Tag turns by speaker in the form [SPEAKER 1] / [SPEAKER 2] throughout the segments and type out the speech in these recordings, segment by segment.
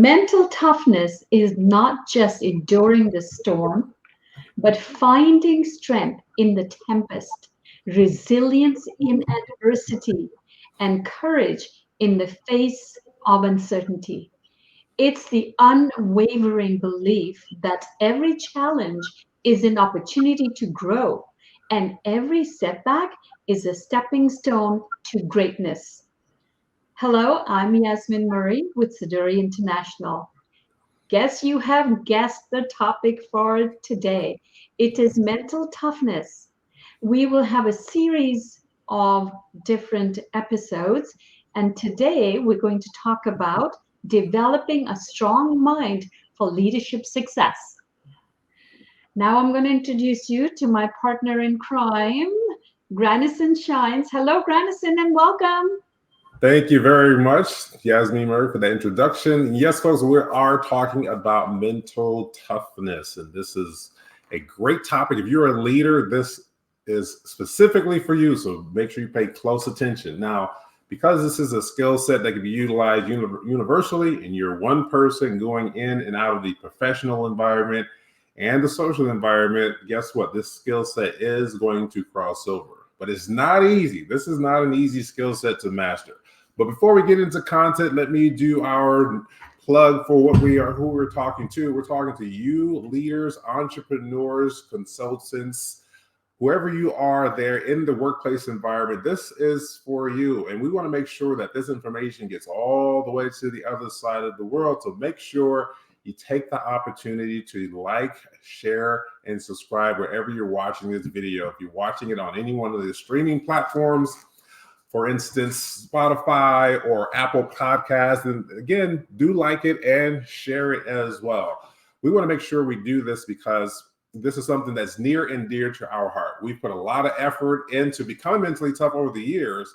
[SPEAKER 1] Mental toughness is not just enduring the storm, but finding strength in the tempest, resilience in adversity, and courage in the face of uncertainty. It's the unwavering belief that every challenge is an opportunity to grow and every setback is a stepping stone to greatness. Hello, I'm Yasmin Murray with Seduire International. Guess you have guessed the topic for today. It is mental toughness. We will have a series of different episodes, and today we're going to talk about developing a strong mind for leadership success. Now I'm going to introduce you to my partner in crime, Granison Shines. Hello, Granison, and welcome.
[SPEAKER 2] Thank you very much, Yasmin Murray, for the introduction. Yes, folks, we are talking about mental toughness, and this is a great topic. If you're a leader, this is specifically for you, so make sure you pay close attention. Now, because this is a skill set that can be utilized universally, and you're one person going in and out of the professional environment and the social environment, guess what? This skill set is going to cross over, but it's not easy. This is not an easy skill set to master. But before we get into content, let me do our plug for what we are, who we're talking to. We're talking to you, leaders, entrepreneurs, consultants, whoever you are there in the workplace environment. This is for you. And we want to make sure that this information gets all the way to the other side of the world. So make sure you take the opportunity to like, share, and subscribe wherever you're watching this video. If you're watching it on any one of the streaming platforms, for instance, Spotify or Apple Podcasts, and again, do like it and share it as well. We want to make sure we do this because this is something that's near and dear to our heart. We've put a lot of effort into becoming mentally tough over the years,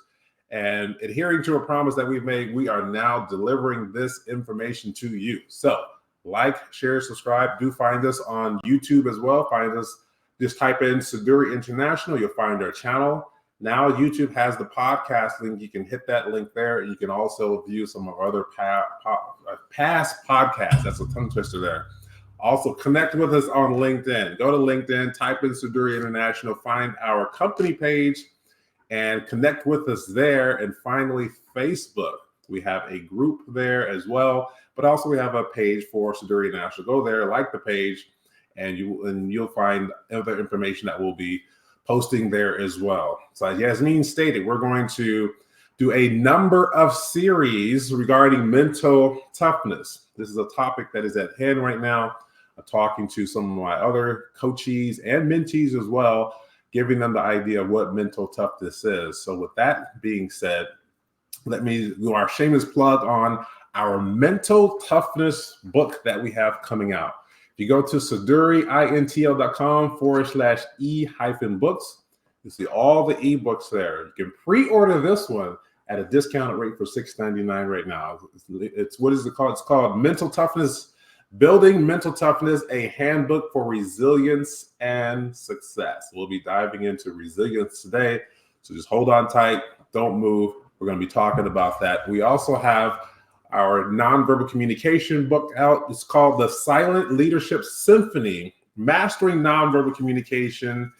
[SPEAKER 2] and adhering to a promise that we've made, we are now delivering this information to you. So like, share, subscribe. Do find us on YouTube as well. Find us, just type in Seduire International. You'll find our channel. Now YouTube has the podcast link. You can hit that link there. You can also view some of our other past podcasts. That's a tongue twister there. Also connect with us on LinkedIn. Go to LinkedIn, type in Seduire International, find our company page, and connect with us there. And finally, Facebook. We have a group there as well, but also we have a page for Seduire International. Go there, like the page, and you'll find other information that will be posting there as well. So as Yasmin stated, we're going to do a number of series regarding mental toughness. This is a topic that is at hand right now. I'm talking to some of my other coachees and mentees as well, giving them the idea of what mental toughness is. So with that being said, let me do our shameless plug on our mental toughness book that we have coming out. You go to seduireintl.com/e-books. You see all the ebooks there. You can pre-order this one at a discounted rate for $6.99 right now. It's what is it called? It's called Mental Toughness, Building Mental Toughness, a Handbook for Resilience and Success. We'll be diving into resilience today. So just hold on tight. Don't move. We're going to be talking about that. We also have our nonverbal communication book out. It's called The Silent Leadership Symphony, Mastering Nonverbal Communication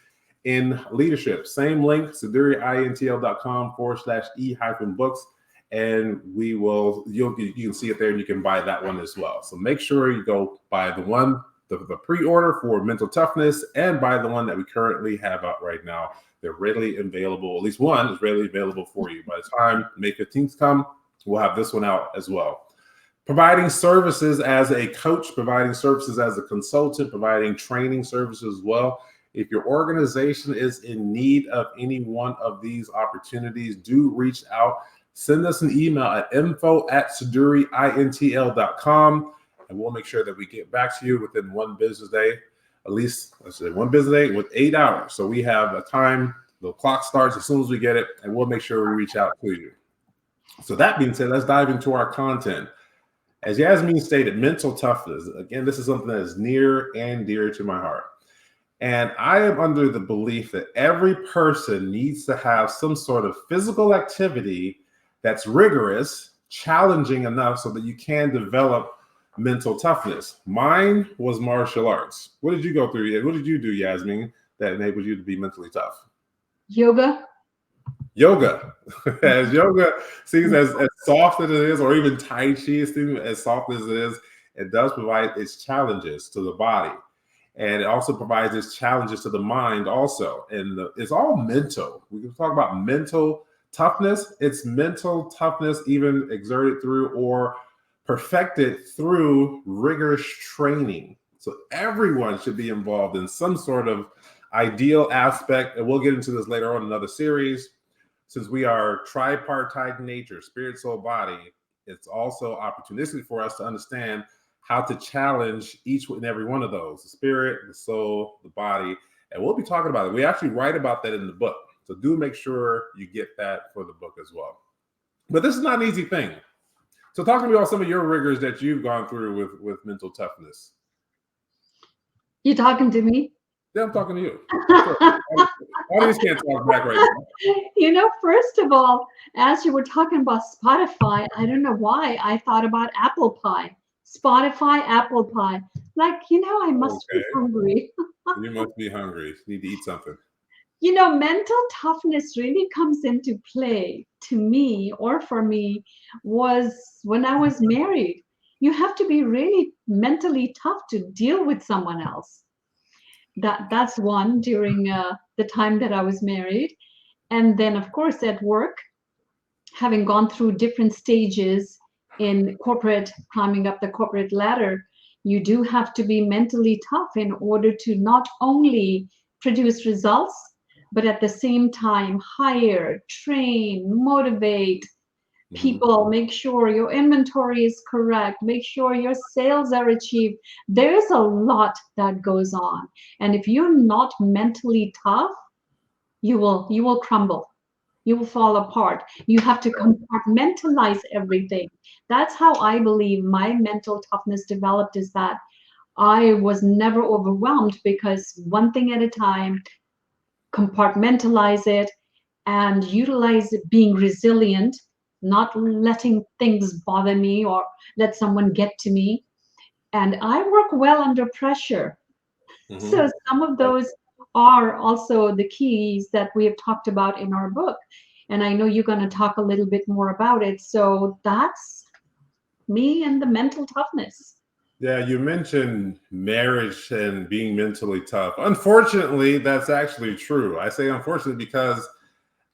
[SPEAKER 2] in Leadership. Same link, seduireintl.com/e-books. And you can see it there and you can buy that one as well. So make sure you go buy the one, the pre-order for mental toughness, and buy the one that we currently have out right now. They're readily available. At least one is readily available for you. By the time May 15th come, we'll have this one out as well. Providing services as a coach, providing services as a consultant, providing training services as well. If your organization is in need of any one of these opportunities, do reach out. Send us an email at info@seduireintl.com, and we'll make sure that we get back to you within one business day. At least, let's say one business day with 8 hours. So we have a time, the clock starts as soon as we get it, and we'll make sure we reach out to you. So that being said, let's dive into our content. As Yasmin stated, mental toughness. Again, this is something that is near and dear to my heart. And I am under the belief that every person needs to have some sort of physical activity that's rigorous, challenging enough so that you can develop mental toughness. Mine was martial arts. What did you go through? What did you do, Yasmin, that enabled you to be mentally tough?
[SPEAKER 1] Yoga.
[SPEAKER 2] Yoga. As yoga seems as soft as it is, or even Tai Chi seems as soft as it is, it does provide its challenges to the body. And it also provides its challenges to the mind also. And it's all mental. We can talk about mental toughness. It's mental toughness even exerted through or perfected through rigorous training. So everyone should be involved in some sort of ideal aspect. And we'll get into this later on in another series. Since we are tripartite in nature, spirit, soul, body, it's also opportunistic for us to understand how to challenge each and every one of those, the spirit, the soul, the body. And we'll be talking about it. We actually write about that in the book. So do make sure you get that for the book as well. But this is not an easy thing. So talk to me about some of your rigors that you've gone through with mental toughness.
[SPEAKER 1] You talking to me?
[SPEAKER 2] Yeah, I'm talking to you. Sure. Audience can't talk back right now.
[SPEAKER 1] First of all, as you were talking about Spotify, I don't know why I thought about apple pie. Spotify, apple pie. I must be hungry.
[SPEAKER 2] You must be hungry. You need to eat something.
[SPEAKER 1] Mental toughness really comes into play to me, or for me, was when I was married. You have to be really mentally tough to deal with someone else. That's one during the time that I was married. And then, of course, at work, having gone through different stages in corporate, climbing up the corporate ladder, you do have to be mentally tough in order to not only produce results, but at the same time, hire, train, motivate people, make sure your inventory is correct, make sure your sales are achieved. There's a lot that goes on. And if you're not mentally tough, you will crumble. You will fall apart. You have to compartmentalize everything. That's how I believe my mental toughness developed, is that I was never overwhelmed, because one thing at a time, compartmentalize it and utilize it, being resilient, not letting things bother me or let someone get to me. And I work well under pressure. So some of those are also the keys that we have talked about in our book. And I know you're going to talk a little bit more about it. So that's me and the mental toughness.
[SPEAKER 2] Yeah, you mentioned marriage and being mentally tough. Unfortunately, that's actually true. I say unfortunately because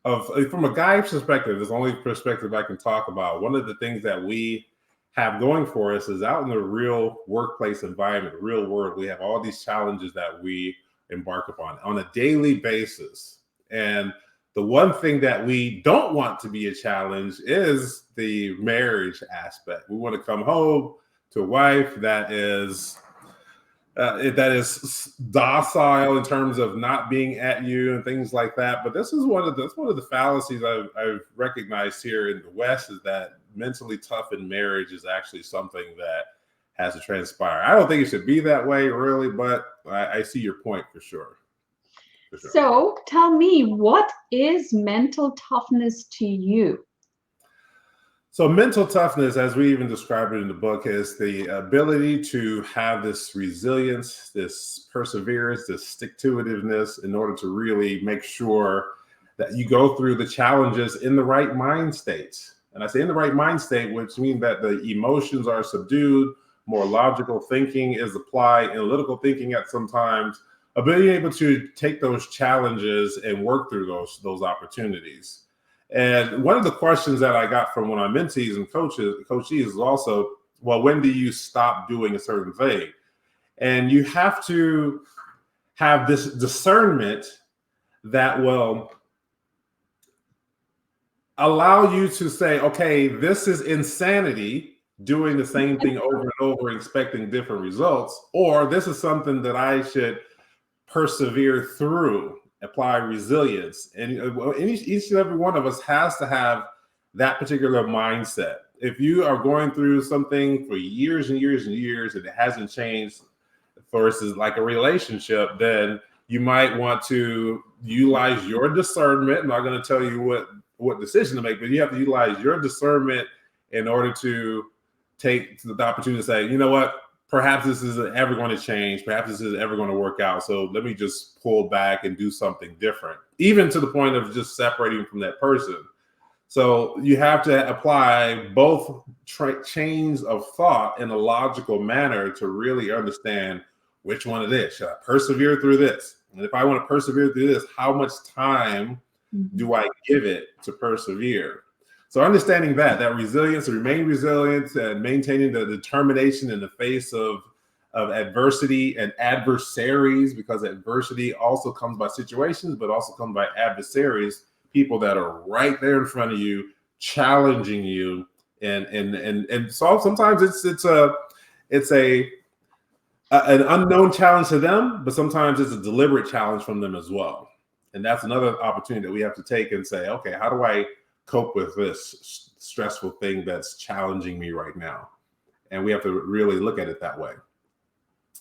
[SPEAKER 2] from a guy's perspective, it's the only perspective I can talk about. One of the things that we have going for us is out in the real workplace environment, real world. We have all these challenges that we embark upon on a daily basis. And the one thing that we don't want to be a challenge is the marriage aspect. We want to come home to a wife that is docile in terms of not being at you and things like that. But this is one of the fallacies I've recognized here in the West, is that mentally tough in marriage is actually something that has to transpire. I don't think it should be that way, really, but I see your point for sure.
[SPEAKER 1] So tell me, what is mental toughness to you?
[SPEAKER 2] So mental toughness, as we even described it in the book, is the ability to have this resilience, this perseverance, this stick-to-itiveness in order to really make sure that you go through the challenges in the right mind state. And I say in the right mind state, which means that the emotions are subdued, more logical thinking is applied, analytical thinking at some times, of being able to take those challenges and work through those opportunities. And one of the questions that I got from one of my mentees and coachees is also, well, when do you stop doing a certain thing? And you have to have this discernment that will allow you to say, okay, this is insanity, doing the same thing over and over, expecting different results, or this is something that I should persevere through, apply resilience. And each and every one of us has to have that particular mindset. If you are going through something for years and years and years and it hasn't changed, versus like a relationship, then you might want to utilize your discernment. I'm not going to tell you what decision to make, but you have to utilize your discernment in order to take the opportunity to say, you know what, perhaps this isn't ever going to change. Perhaps this isn't ever going to work out. So let me just pull back and do something different, even to the point of just separating from that person. So you have to apply both chains of thought in a logical manner to really understand which one it is. Should I persevere through this? And if I want to persevere through this, how much time do I give it to persevere? So understanding that resilience, remain resilient, and maintaining the determination in the face of adversity and adversaries, because adversity also comes by situations, but also comes by adversaries, people that are right there in front of you, challenging you, and so sometimes it's an unknown challenge to them, but sometimes it's a deliberate challenge from them as well. And that's another opportunity that we have to take and say, okay, how do I cope with this stressful thing that's challenging me right now? And we have to really look at it that way.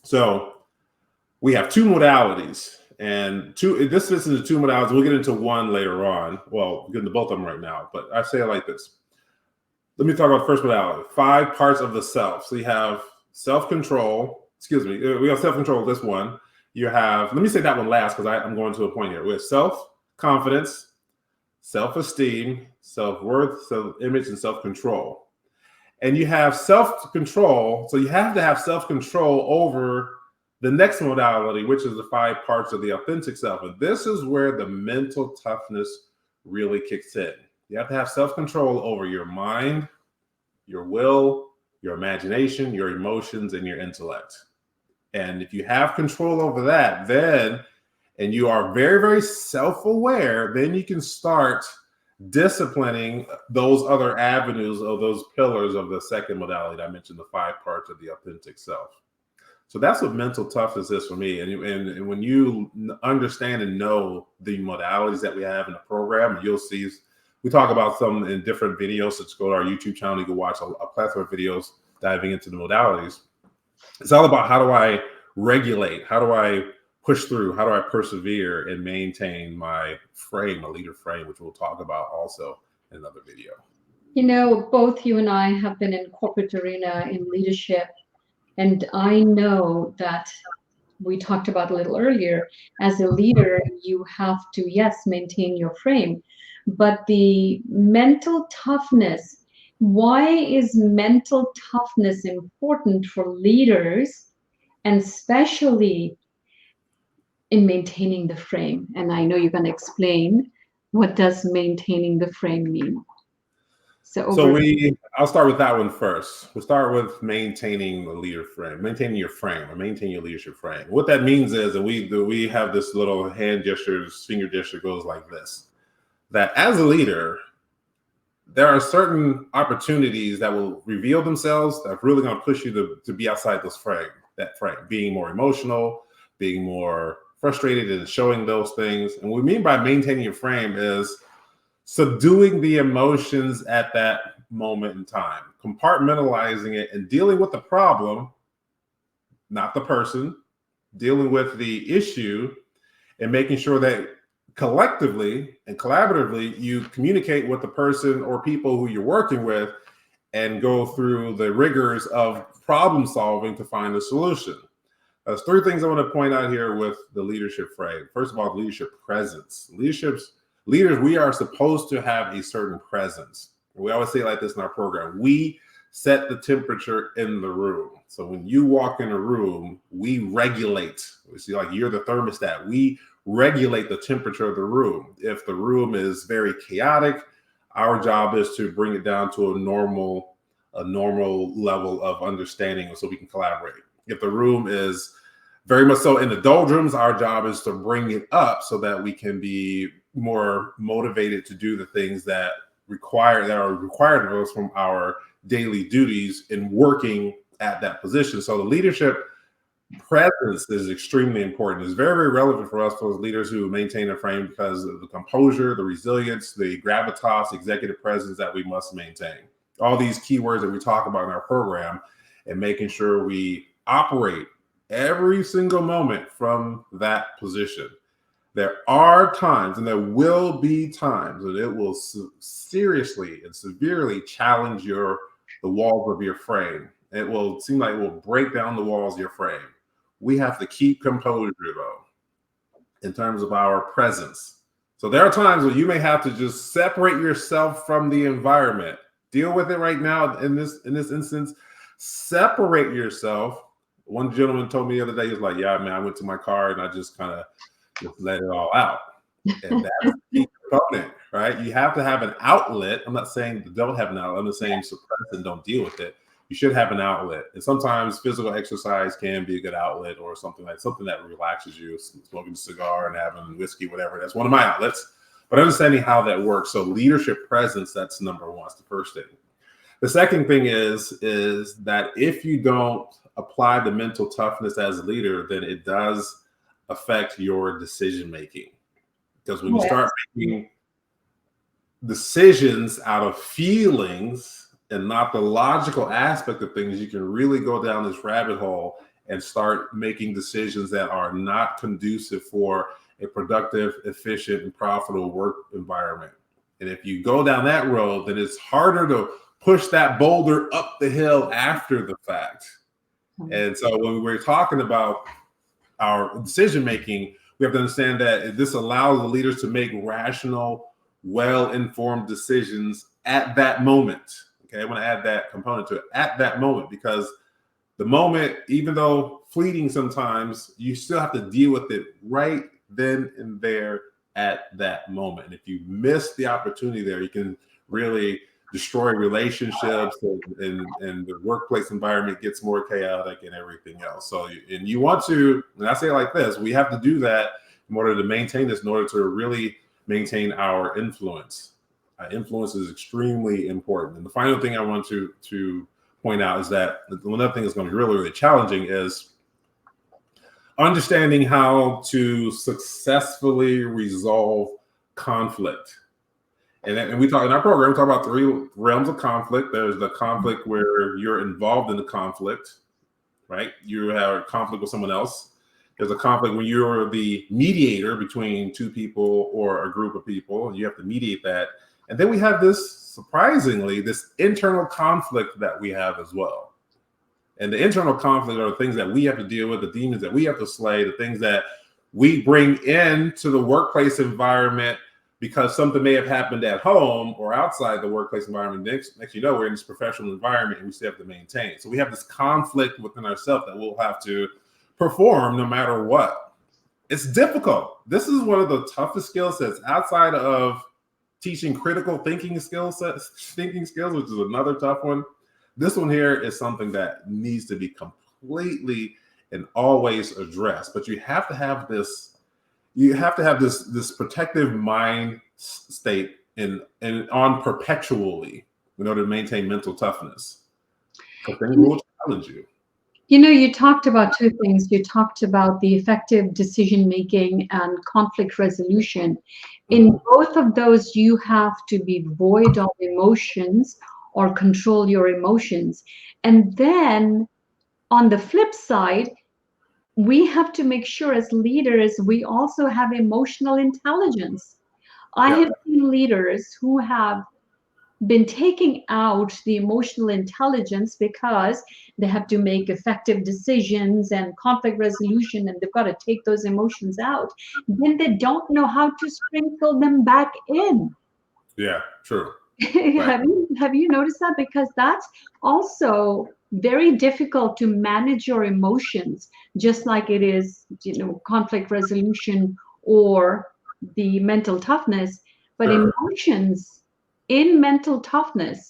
[SPEAKER 2] So we have two modalities, and this fits into two modalities. We'll get into one later on. Well, we'll get into both of them right now, but I say it like this. Let me talk about the first modality, 5 parts of the self. So you have self-control. Excuse me. We have self-control, this one. You have, let me say that one last because I'm going to a point here. We have self-confidence, self-esteem, self-worth, self-image, and self-control. And you have self-control. So you have to have self-control over the next modality, which is the 5 parts of the authentic self. And this is where the mental toughness really kicks in. You have to have self-control over your mind, your will, your imagination, your emotions, and your intellect. And if you have control over that, then, and you are very, very self-aware, then you can start disciplining those other avenues of those pillars of the second modality that I mentioned, the 5 parts of the authentic self. So that's what mental toughness is for me. And when you understand and know the modalities that we have in the program, you'll see, we talk about some in different videos. So just go to our YouTube channel, you can watch a plethora of videos diving into the modalities. It's all about, how do I regulate? How do I push through? How do I persevere and maintain my frame, a leader frame, which we'll talk about also in another video.
[SPEAKER 1] You know, both you and I have been in corporate arena in leadership, and I know that we talked about a little earlier, as a leader, you have to, yes, maintain your frame, but the mental toughness, why is mental toughness important for leaders, and especially in maintaining the frame? And I know you're going to explain, what does maintaining the frame mean?
[SPEAKER 2] I'll start with that one first. We'll start with maintaining the leader frame, maintaining your frame, or maintaining your leadership frame. What that means is, and we have this little hand gesture, finger gesture goes like this, that as a leader, there are certain opportunities that will reveal themselves that are really going to push you to be outside that frame, being more emotional, being more frustrated and showing those things. And what we mean by maintaining your frame is subduing the emotions at that moment in time, compartmentalizing it and dealing with the problem, not the person, dealing with the issue, and making sure that collectively and collaboratively you communicate with the person or people who you're working with and go through the rigors of problem solving to find a solution. There's 3 things I want to point out here with the leadership frame. First of all, leadership presence. Leaders, we are supposed to have a certain presence. We always say it like this in our program. We set the temperature in the room. So when you walk in a room, we regulate. We see, like, you're the thermostat. We regulate the temperature of the room. If the room is very chaotic, our job is to bring it down to a normal level of understanding so we can collaborate. If the room is very much so in the doldrums, our job is to bring it up so that we can be more motivated to do the things that are required of us from our daily duties in working at that position. So the leadership presence is extremely important. It's very, very relevant for us, those leaders who maintain a frame, because of the composure, the resilience, the gravitas, executive presence that we must maintain. All these keywords that we talk about in our program, and making sure we operate every single moment from that position. There are times, and there will be times, that it will seriously and severely challenge your the walls of your frame. It will seem like it will break down the walls of your frame. We have to keep composure though, in terms of our presence. So there are times where you may have to just separate yourself from the environment. Deal with it right now in this instance. Separate yourself. One gentleman told me the other day, he was like, yeah, man, I went to my car and I just kind of just let it all out. And that's the key component, right? You have to have an outlet. I'm not saying don't have an outlet. I'm not saying suppress and don't deal with it. You should have an outlet. And sometimes physical exercise can be a good outlet, or something that relaxes you, smoking a cigar and having whiskey, whatever. That's one of my outlets. But understanding how that works. So leadership presence, that's number one. That's the first thing. The second thing is that if you don't apply the mental toughness as a leader, then it does affect your decision making. Because when you start making decisions out of feelings and not the logical aspect of things, you can really go down this rabbit hole and start making decisions that are not conducive for a productive, efficient, and profitable work environment. And if you go down that road, then it's harder to push that boulder up the hill after the fact. And so when we're talking about our decision making, we have to understand that this allows the leaders to make rational, well-informed decisions at that moment. Okay, I want to add that component to it, at that moment, because the moment, even though fleeting sometimes, you still have to deal with it right then and there at that moment. And if you miss the opportunity there, you can really destroy relationships, and the workplace environment gets more chaotic and everything else. So, and you want to, and I say it like this, we have to do that in order to maintain this, in order to really maintain our influence. Influence is extremely important. And the final thing I want to point out is that another thing that's going to be really, really challenging is understanding how to successfully resolve conflict. And we talk in our program, we talk about 3 realms of conflict. There's the conflict where you're involved in the conflict, right? You have a conflict with someone else. There's a conflict when you're the mediator between 2 people or a group of people, and you have to mediate that. And then we have this, surprisingly, this internal conflict that we have as well. And the internal conflict are the things that we have to deal with, the demons that we have to slay, the things that we bring into the workplace environment because something may have happened at home or outside the workplace environment. Next you know, we're in this professional environment and we still have to maintain. So we have this conflict within ourselves that we'll have to perform no matter what. It's difficult. This is one of the toughest skill sets outside of teaching critical thinking skills, which is another tough one. This one here is something that needs to be completely and always addressed. But you have to have this. You have to have this protective mind state and on perpetually in order to maintain mental toughness. Because things will challenge you.
[SPEAKER 1] You know, you talked about 2 things. You talked about the effective decision making and conflict resolution. In both of those, you have to be void of emotions or control your emotions. And then on the flip side, we have to make sure as leaders, we also have emotional intelligence. I have seen leaders who have been taking out the emotional intelligence because they have to make effective decisions and conflict resolution, and they've got to take those emotions out. Then they don't know how to sprinkle them back in.
[SPEAKER 2] Yeah, true.
[SPEAKER 1] Have you noticed that? Because that's also very difficult to manage your emotions, just like it is, conflict resolution or the mental toughness. But emotions in mental toughness,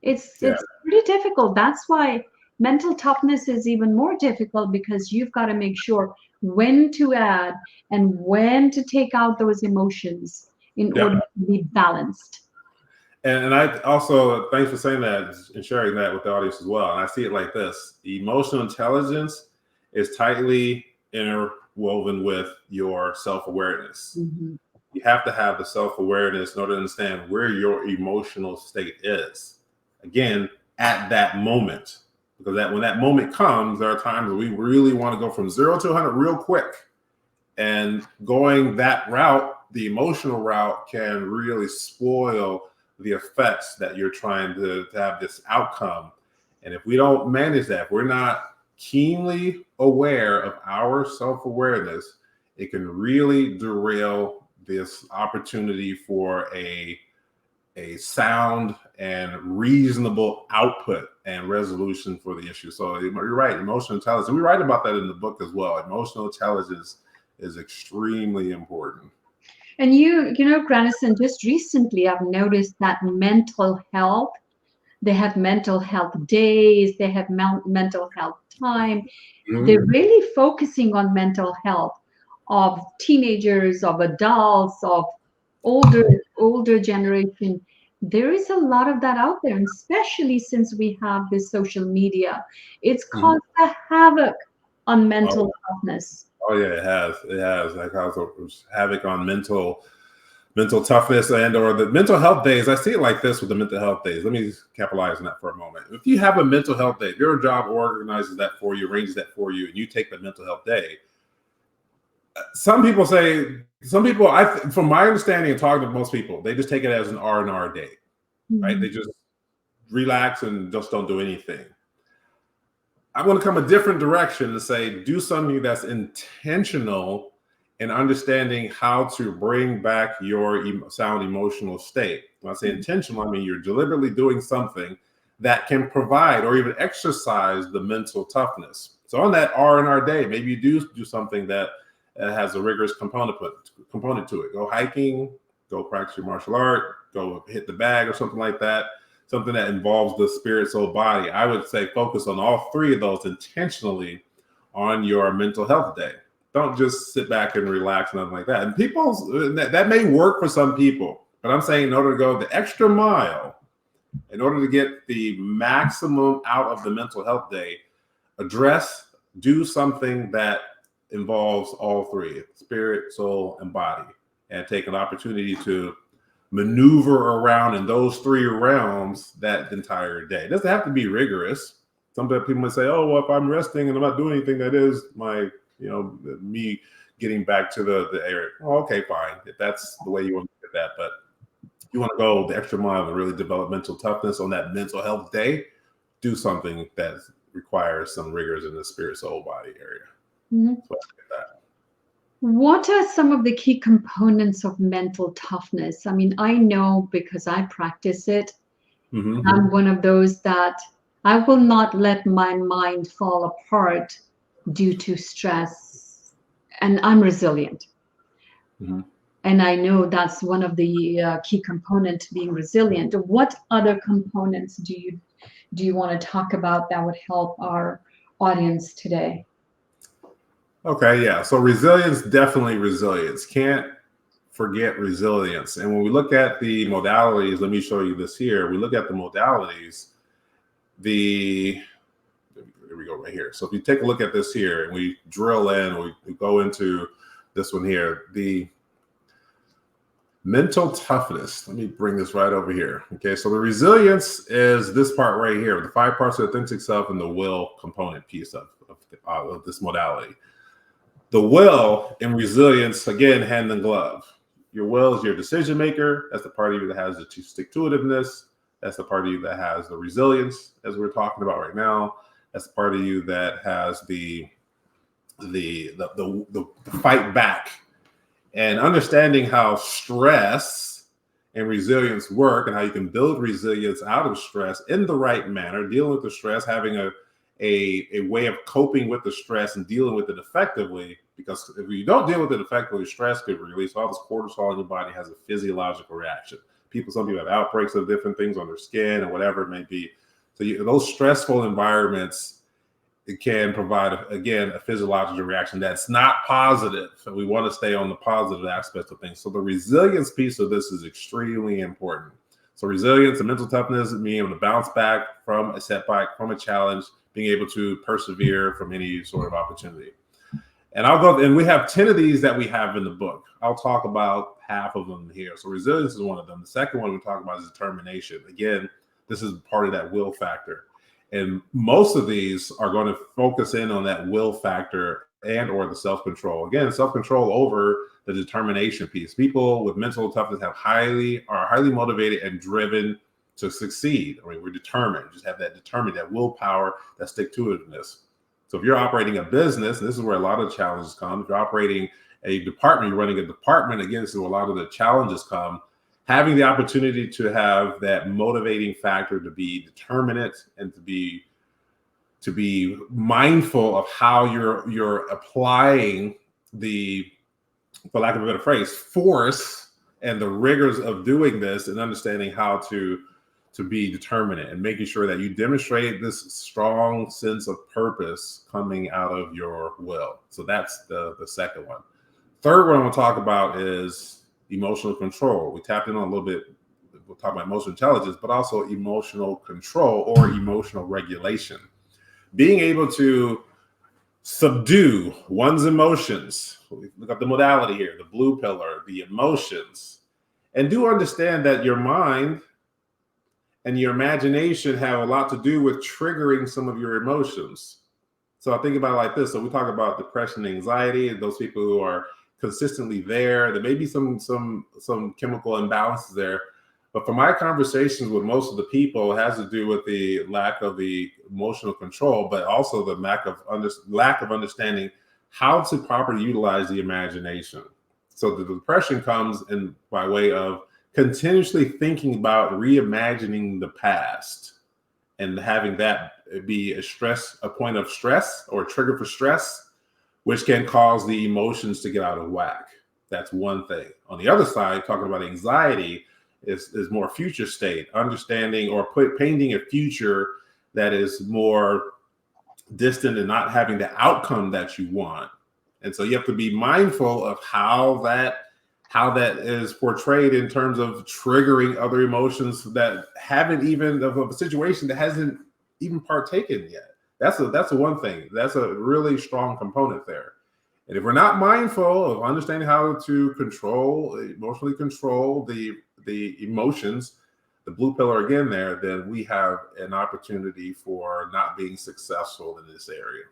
[SPEAKER 1] it's pretty difficult. That's why mental toughness is even more difficult, because you've got to make sure when to add and when to take out those emotions in order to be balanced.
[SPEAKER 2] And I also, thanks for saying that and sharing that with the audience as well. And I see it like this: emotional intelligence is tightly interwoven with your self-awareness.
[SPEAKER 1] Mm-hmm.
[SPEAKER 2] You have to have the self-awareness in order to understand where your emotional state is. Again, at that moment, because when that moment comes, there are times we really want to go from 0 to 100 real quick. And going that route, the emotional route, can really spoil the effects that you're trying to have this outcome. And if we don't manage that, if we're not keenly aware of our self-awareness, it can really derail this opportunity for a sound and reasonable output and resolution for the issue. So you're right, emotional intelligence. We write about that in the book as well. Emotional intelligence is extremely important.
[SPEAKER 1] And you know, Granison, just recently I've noticed that mental health, they have mental health days, they have mental health time. They're
[SPEAKER 2] Mm-hmm.
[SPEAKER 1] really focusing on mental health of teenagers, of adults, of older generation. There is a lot of that out there, and especially since we have this social media, it's
[SPEAKER 2] Mm-hmm.
[SPEAKER 1] caused a havoc on
[SPEAKER 2] Oh,
[SPEAKER 1] mental toughness.
[SPEAKER 2] oh yeah, it has. It has. Like caused havoc on mental toughness and or the mental health days. I see it like this with the mental health days. Let me capitalize on that for a moment. If you have a mental health day, your job organizes that for you, arranges that for you, and you take the mental health day. Some people, from my understanding and talking to most people, they just take it as an R&R day, right?
[SPEAKER 1] Mhm.
[SPEAKER 2] They just relax and just don't do anything. I want to come a different direction and say, do something that's intentional in understanding how to bring back your sound emotional state. When I say intentional, I mean you're deliberately doing something that can provide or even exercise the mental toughness. So on that R&R day, maybe you do something that has a rigorous component to it. Go hiking, go practice your martial art, go hit the bag or something like that. Something that involves the spirit, soul, body. I would say focus on all three of those intentionally on your mental health day. Don't just sit back and relax, nothing like that. And that may work for some people, but I'm saying in order to go the extra mile, in order to get the maximum out of the mental health day, do something that involves all three, spirit, soul, and body, and take an opportunity to maneuver around in those three realms that entire day. It doesn't have to be rigorous. Some people might say, oh, well, if I'm resting and I'm not doing anything, that is my, me getting back to the area. Oh, okay, fine. If that's the way you want to look at that. But you want to go the extra mile and really develop mental toughness on that mental health day, do something that requires some rigors in the spirit, soul, body area.
[SPEAKER 1] Mhm.
[SPEAKER 2] So I get that.
[SPEAKER 1] What are some of the key components of mental toughness? I mean, I know because I practice it.
[SPEAKER 2] Mm-hmm.
[SPEAKER 1] I'm one of those that I will not let my mind fall apart due to stress, and I'm resilient.
[SPEAKER 2] Mm-hmm.
[SPEAKER 1] And I know that's one of the key components to being resilient. What other components do you want to talk about that would help our audience today?
[SPEAKER 2] Okay, yeah. So resilience, definitely resilience. Can't forget resilience. And when we look at the modalities, let me show you this here. We look at the modalities, here we go right here. So if you take a look at this here and we drill in, we go into this one here, the mental toughness. Let me bring this right over here. Okay, so the resilience is this part right here, the 5 parts of authentic self and the will component piece of this modality. The will and resilience, again, hand in glove. Your will is your decision maker. That's the part of you that has the stick-to-itiveness. That's the part of you that has the resilience, as we're talking about right now. That's the part of you that has the fight back. And understanding how stress and resilience work and how you can build resilience out of stress in the right manner, dealing with the stress, having a way of coping with the stress and dealing with it effectively. Because if you don't deal with it effectively, stress could release all this cortisol in your body, has a physiological reaction. Some people have outbreaks of different things on their skin or whatever it may be. So those stressful environments, it can provide, again, a physiological reaction that's not positive. So we want to stay on the positive aspects of things. So the resilience piece of this is extremely important. So resilience and mental toughness, being able to bounce back from a setback, from a challenge, being able to persevere from any sort of opportunity. And we have 10 of these that we have in the book. I'll talk about half of them here. So resilience is one of them. The second one we talk about is determination. Again, this is part of that will factor. And most of these are going to focus in on that will factor and or the self-control. Again, self-control over the determination piece. People with mental toughness are highly motivated and driven to succeed. I mean, we're determined, just have that willpower, that stick-to-itiveness. So if you're operating a business, and this is where a lot of challenges come, if you're operating a department, you're running a department, again, this is where a lot of the challenges come. Having the opportunity to have that motivating factor to be determinate and to be mindful of how you're applying the, for lack of a better phrase, force and the rigors of doing this, and understanding how to be determinate and making sure that you demonstrate this strong sense of purpose coming out of your will. So that's the second one. Third one I want to talk about is emotional control. We tapped in on a little bit. We'll talk about emotional intelligence, but also emotional control or emotional regulation. Being able to subdue one's emotions. Look at the modality here, the blue pillar, the emotions, and do understand that your mind and your imagination have a lot to do with triggering some of your emotions. So I think about it like this. So we talk about depression, anxiety, and those people who are consistently there. There may be some chemical imbalances there. But for my conversations with most of the people, it has to do with the lack of the emotional control, but also the lack of understanding how to properly utilize the imagination. So the depression comes in by way of continuously thinking about reimagining the past and having that be a point of stress or a trigger for stress, which can cause the emotions to get out of whack. That's one thing. On the other side, talking about anxiety, is more future state, understanding or painting a future that is more distant and not having the outcome that you want. And so you have to be mindful of how that is portrayed in terms of triggering other emotions that haven't even, of a situation that hasn't even partaken yet. That's a one thing. That's a really strong component there. And if we're not mindful of understanding how to emotionally control the emotions, the blue pillar again there, then we have an opportunity for not being successful in this area.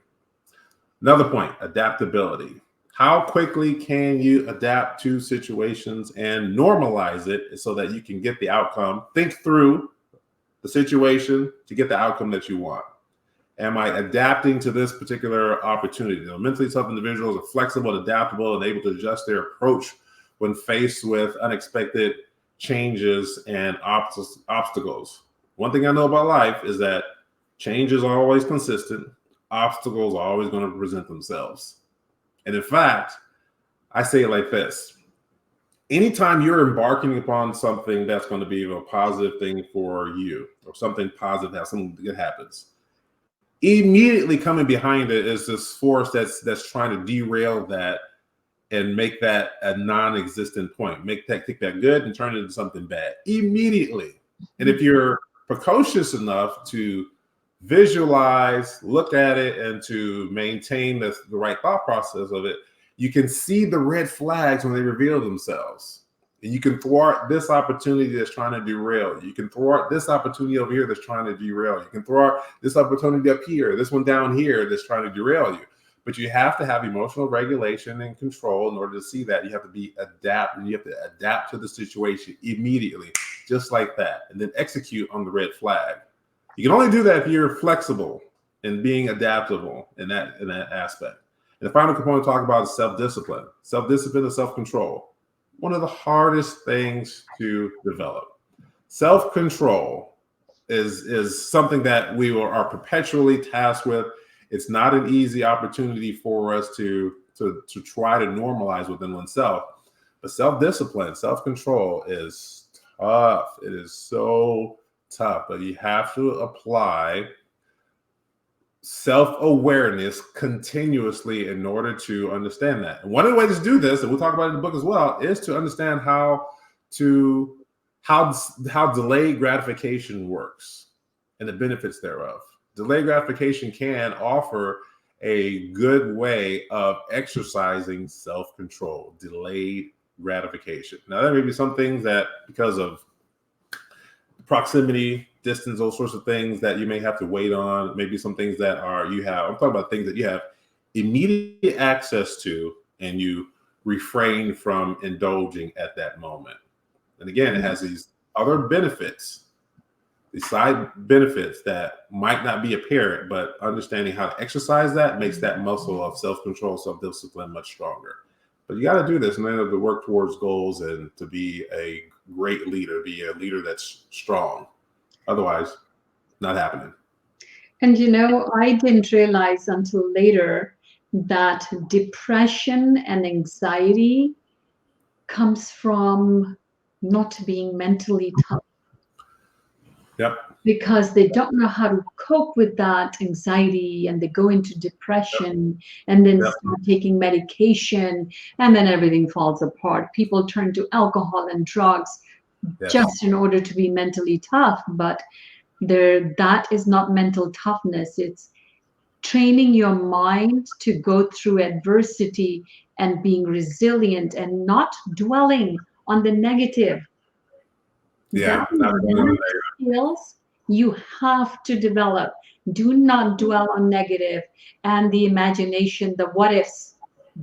[SPEAKER 2] Another point, adaptability. How quickly can you adapt to situations and normalize it so that you can get the outcome? Think through the situation to get the outcome that you want. Am I adapting to this particular opportunity? Mentally tough individuals are flexible, adaptable, and able to adjust their approach when faced with unexpected changes and obstacles. One thing I know about life is that change is always consistent. Obstacles are always going to present themselves. And in fact, I say it like this. Anytime you're embarking upon something that's going to be a positive thing for you, or something positive, something good happens, immediately coming behind it is this force that's trying to derail that and make that a non-existent point. Take that good and turn it into something bad immediately. And if you're precocious enough to visualize, look at it, and to maintain the right thought process of it, you can see the red flags when they reveal themselves. And you can thwart this opportunity that's trying to derail you. You can thwart this opportunity over here that's trying to derail you. You can thwart this opportunity up here, this one down here that's trying to derail you. But you have to have emotional regulation and control in order to see that. You have to be adapt, and you have to adapt to the situation immediately, just like that, and then execute on the red flag. You can only do that if you're flexible and being adaptable in that aspect. And the final component to talk about is self-discipline. Self-discipline and self-control. One of the hardest things to develop. Self-control is something that we are perpetually tasked with. It's not an easy opportunity for us to try to normalize within oneself. But self-discipline, self-control is tough. It is so tough, but you have to apply self-awareness continuously in order to understand that. And one of the ways to do this, and we'll talk about it in the book as well, is to understand how delayed gratification works and the benefits thereof. Delayed gratification can offer a good way of exercising self-control, delayed gratification. Now, there may be some things that, because of proximity, distance, those sorts of things that you may have to wait on. Maybe some things that I'm talking about things that you have immediate access to, and you refrain from indulging at that moment. And again, it has these other benefits, these side benefits that might not be apparent, but understanding how to exercise that makes that muscle of self-control, self-discipline much stronger. But you got to do this in order to work towards goals and to be a great leader, be a leader that's strong. Otherwise, not happening.
[SPEAKER 1] And you know, I didn't realize until later that depression and anxiety comes from not being mentally tough.
[SPEAKER 2] Yep.
[SPEAKER 1] Because they don't know how to cope with that anxiety, and they go into depression and then
[SPEAKER 2] Yep.
[SPEAKER 1] start taking medication, and then everything falls apart. People turn to alcohol and drugs
[SPEAKER 2] Yes.
[SPEAKER 1] just in order to be mentally tough, but that is not mental toughness. It's training your mind to go through adversity and being resilient and not dwelling on the negative.
[SPEAKER 2] Yeah.
[SPEAKER 1] That is one of the skills you have to develop. Do not dwell on negative and the imagination, the what ifs.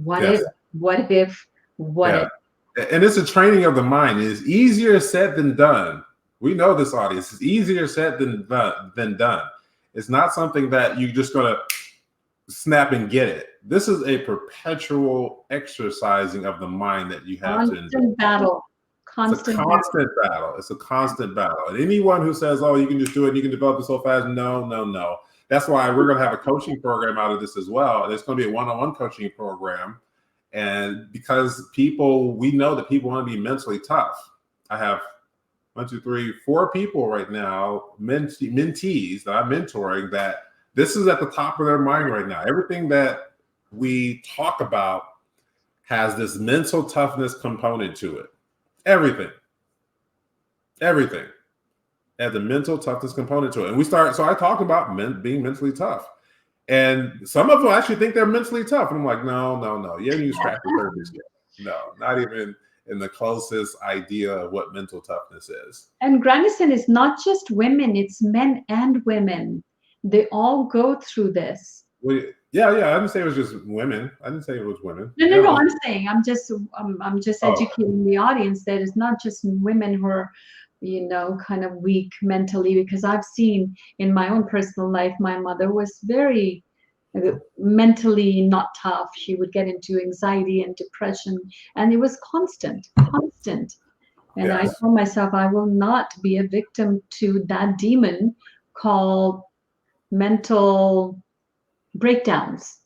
[SPEAKER 1] What
[SPEAKER 2] Yes.
[SPEAKER 1] if, what if, what
[SPEAKER 2] Yeah.
[SPEAKER 1] if.
[SPEAKER 2] And it's a training of the mind. It's easier said than done. We know this, audience. It's easier said than done. It's not something that you're just going to snap and get it. This is a perpetual exercising of the mind that you have to endure.
[SPEAKER 1] Battle.
[SPEAKER 2] It's a constant battle. It's a constant battle. And anyone who says, oh, you can just do it, you can develop it so fast, no. That's why we're going to have a coaching program out of this as well. And it's going to be a one-on-one coaching program. And because we know that people want to be mentally tough. I have 4 people right now, mentees that I'm mentoring, that this is at the top of their mind right now. Everything that we talk about has this mental toughness component to it. Everything has a mental toughness component to it. And so I talk about being mentally tough. And some of them actually think they're mentally tough. And I'm like, no. You haven't even scratched the surface yet. No, not even in the closest idea of what mental toughness is.
[SPEAKER 1] And Granison is not just women, it's men and women. They all go through this.
[SPEAKER 2] Well, yeah. I didn't say it was just women. I didn't say it was women.
[SPEAKER 1] No. I'm just educating the audience that it's not just women who are, kind of weak mentally, because I've seen in my own personal life, my mother was very mentally not tough. She would get into anxiety and depression, and it was constant. And I told myself I will not be a victim to that demon called mental breakdowns.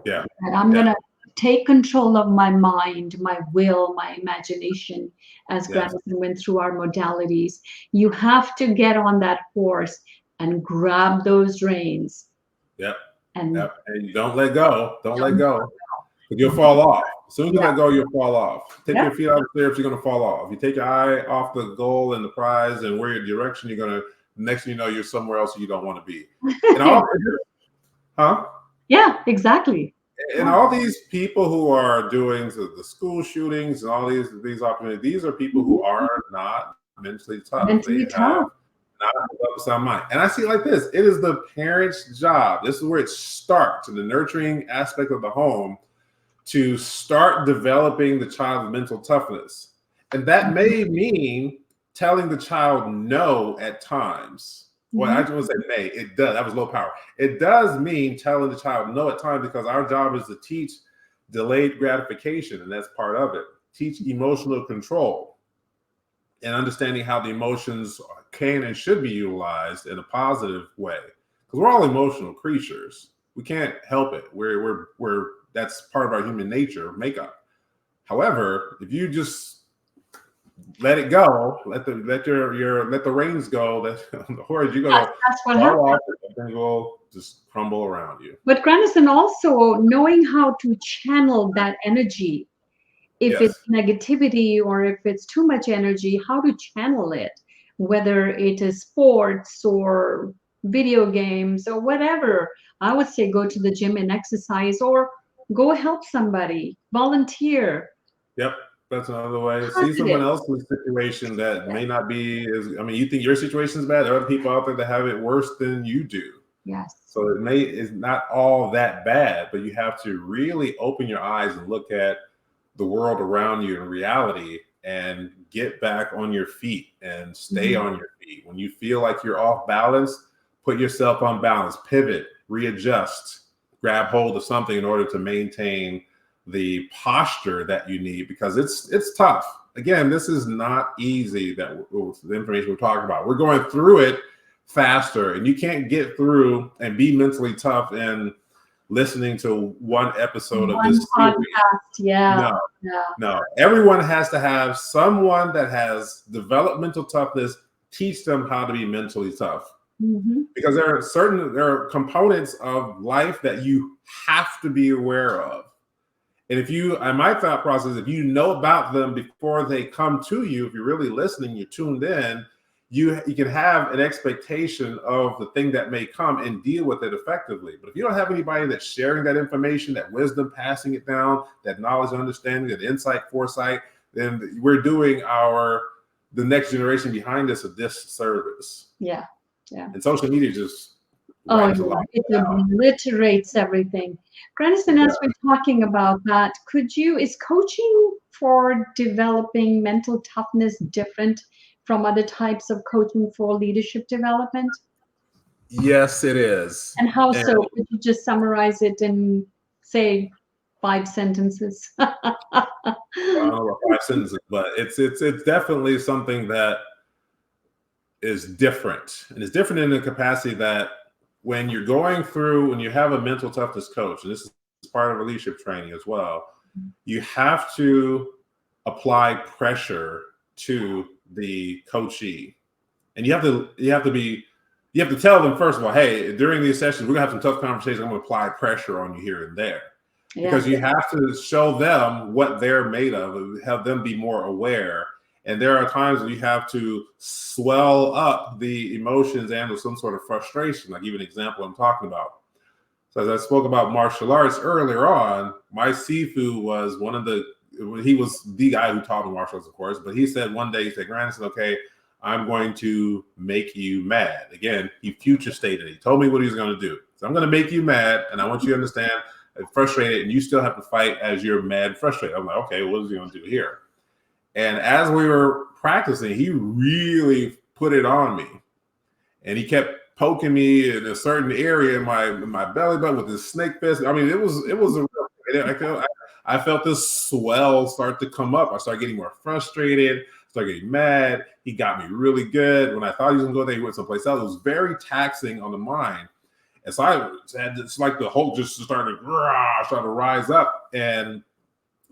[SPEAKER 2] Yeah.
[SPEAKER 1] And I'm going to take control of my mind, my will, my imagination, as Granison went through our modalities. You have to get on that horse and grab those reins.
[SPEAKER 2] Yep.
[SPEAKER 1] And
[SPEAKER 2] you don't let go. Don't let go. You'll fall off. As soon as you let go, you'll fall off. Take your feet out of the stairs, you're going to fall off. If you take your eye off the goal and the prize and where your direction, you're going to, next thing you know, you're somewhere else you don't want to be.
[SPEAKER 1] Yeah, exactly.
[SPEAKER 2] And all these people who are doing the school shootings and all these opportunities, these are people who are not mentally tough. They have not developed sound mind. And I see it like this. It is the parent's job. This is where it starts in the nurturing aspect of the home, to start developing the child's mental toughness. And that may mean telling the child no at times. Well, I just want to say may. It does. That was low power. It does mean telling the child no at times, because our job is to teach delayed gratification, and that's part of it. Teach emotional control and understanding how the emotions can and should be utilized in a positive way. Because we're all emotional creatures. We can't help it. We're that's part of our human nature makeup. However, if you just let it go, let the reins go, the horse, you're gonna fall off, and will just crumble around you.
[SPEAKER 1] But Granison, also knowing how to channel that energy, if it's negativity or if it's too much energy, how to channel it, whether it is sports or video games or whatever. I would say go to the gym and exercise, or go help somebody, volunteer.
[SPEAKER 2] Yep, that's another way. See someone else's situation that may not be as, you think your situation is bad. There are other people out there that have it worse than you do.
[SPEAKER 1] Yes.
[SPEAKER 2] So it's not all that bad, but you have to really open your eyes and look at the world around you in reality and get back on your feet and stay
[SPEAKER 1] Mhm.
[SPEAKER 2] on your feet. When you feel like you're off balance, put yourself on balance, pivot, readjust, grab hold of something in order to maintain the posture that you need, because it's tough. Again, this is not easy. The information we're talking about, we're going through it faster, and you can't get through and be mentally tough and listening to one episode of
[SPEAKER 1] One
[SPEAKER 2] this series.
[SPEAKER 1] podcast. Yeah.
[SPEAKER 2] No,
[SPEAKER 1] Yeah.
[SPEAKER 2] no. Everyone has to have someone that has developmental toughness teach them how to be mentally tough,
[SPEAKER 1] Hmm.
[SPEAKER 2] because there are components of life that you have to be aware of. And if you, in my thought process, if you know about them before they come to you, if you're really listening, you're tuned in, you can have an expectation of the thing that may come and deal with it effectively. But if you don't have anybody that's sharing that information, that wisdom, passing it down, that knowledge, understanding, that insight, foresight, then we're doing the next generation behind us a disservice.
[SPEAKER 1] Yeah. Yeah.
[SPEAKER 2] And social media just
[SPEAKER 1] Oh,
[SPEAKER 2] wipes a lot
[SPEAKER 1] yeah.
[SPEAKER 2] of
[SPEAKER 1] It
[SPEAKER 2] that out.
[SPEAKER 1] obliterates everything. Granison, as
[SPEAKER 2] Yeah.
[SPEAKER 1] we're talking about that, is coaching for developing mental toughness different from other types of coaching for leadership development?
[SPEAKER 2] Yes, it is.
[SPEAKER 1] And how
[SPEAKER 2] And
[SPEAKER 1] so? Could you just summarize it in, say, 5 sentences?
[SPEAKER 2] I don't know about 5 sentences, but it's definitely something that is different. And it's different in the capacity that when you have a mental toughness coach, and this is part of a leadership training as well, you have to apply pressure to the coachee. And you have to tell them, first of all, hey, during these sessions, we're gonna have some tough conversations. I'm gonna apply pressure on you here and there.
[SPEAKER 1] Yeah.
[SPEAKER 2] Because you have to show them what they're made of, have them be more aware. And there are times when you have to swell up the emotions and with some sort of frustration. I'll give you an example I'm talking about. So as I spoke about martial arts earlier on, my Sifu was he was the guy who taught me martial arts, of course, but he said one day, he said, Granison, okay, I'm going to make you mad. Again, he future stated it. He told me what he was going to do. So I'm going to make you mad, and I want you to understand, frustrated, and you still have to fight as you're mad and frustrated. I'm like, okay, what is he going to do here? And as we were practicing, he really put it on me, and he kept poking me in a certain area in my belly button with his snake fist. I mean, it was a real. I felt this swell start to come up. I started getting more frustrated, started getting mad. He got me really good. When I thought he was going to go there, he went someplace else. It was very taxing on the mind. And so it's like the Hulk just started to rise up, and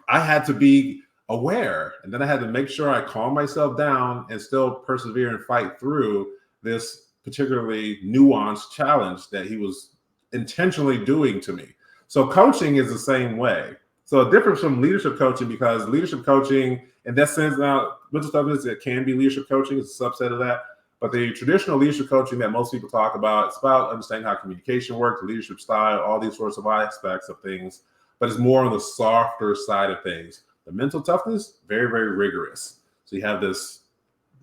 [SPEAKER 2] I had to be aware. And then I had to make sure I calm myself down and still persevere and fight through this particularly nuanced challenge that he was intentionally doing to me. So coaching is the same way. So a difference from leadership coaching, because leadership coaching, in that sense, now mental toughness, it can be leadership coaching, it's a subset of that. But the traditional leadership coaching that most people talk about, it's about understanding how communication works, leadership style, all these sorts of aspects of things. But it's more on the softer side of things. The mental toughness, very, very rigorous. So you have this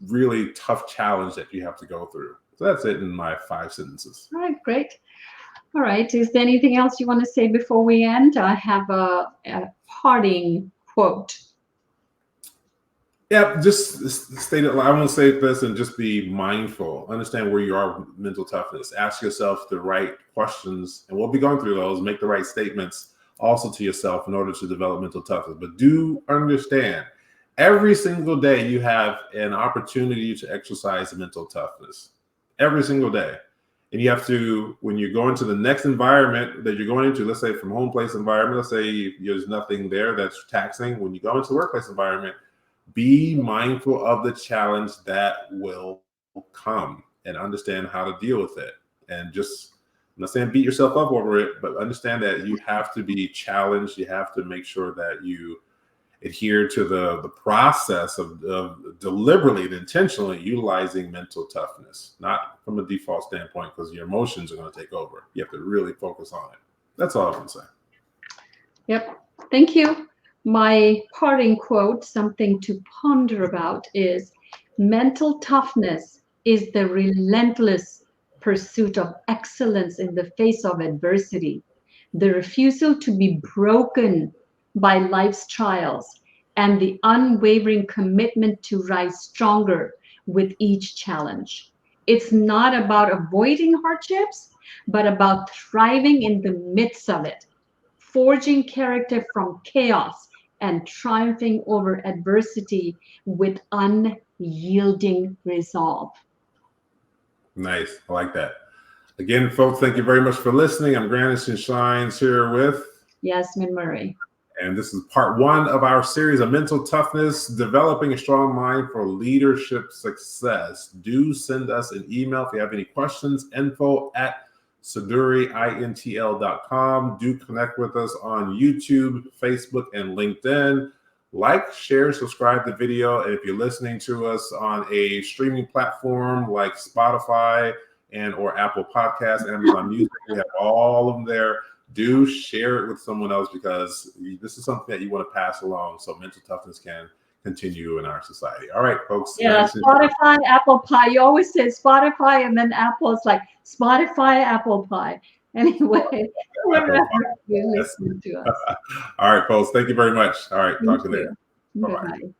[SPEAKER 2] really tough challenge that you have to go through. So that's it in my 5 sentences.
[SPEAKER 1] All right, great. All right. Is there anything else you want to say before we end? I have a parting quote.
[SPEAKER 2] Yeah, just state it. I want to say this and just be mindful. Understand where you are with mental toughness. Ask yourself the right questions, and we'll be going through those. Make the right statements also to yourself in order to develop mental toughness. But do understand, every single day you have an opportunity to exercise mental toughness. Every single day. And you have to, when you're going to the next environment that you're going into, let's say from home place environment, let's say there's nothing there that's taxing. When you go into the workplace environment, be mindful of the challenge that will come and understand how to deal with it. And just, I'm not saying beat yourself up over it, but understand that you have to be challenged. You have to make sure that you adhere to the process of deliberately and intentionally utilizing mental toughness, not from a default standpoint, because your emotions are going to take over. You have to really focus on it. That's all I can say.
[SPEAKER 1] Yep. Thank you. My parting quote, something to ponder about, is mental toughness is the relentless pursuit of excellence in the face of adversity, the refusal to be broken by life's trials, and the unwavering commitment to rise stronger with each challenge. It's not about avoiding hardships, but about thriving in the midst of it, forging character from chaos and triumphing over adversity with unyielding resolve.
[SPEAKER 2] Nice. I like that. Again, folks, thank you very much for listening. I'm Granison Shines here with
[SPEAKER 1] Yasmin Murray.
[SPEAKER 2] And this is part 1 of our series of Mental Toughness, Developing a Strong Mind for Leadership Success. Do send us an email if you have any questions, info@seduireintl.com. Do connect with us on YouTube, Facebook, and LinkedIn. Like, share, subscribe to the video. And if you're listening to us on a streaming platform like Spotify and or Apple Podcasts, Amazon Music, we have all of them there. Do share it with someone else because this is something that you want to pass along so mental toughness can continue in our society. All right, folks.
[SPEAKER 1] Yeah, Spotify, apple pie. You always say Spotify and then Apple. It's like Spotify, apple pie. Anyway, wherever you listen to us.
[SPEAKER 2] All right, folks. Thank you very much. All right, talk to you later.
[SPEAKER 1] Bye-bye.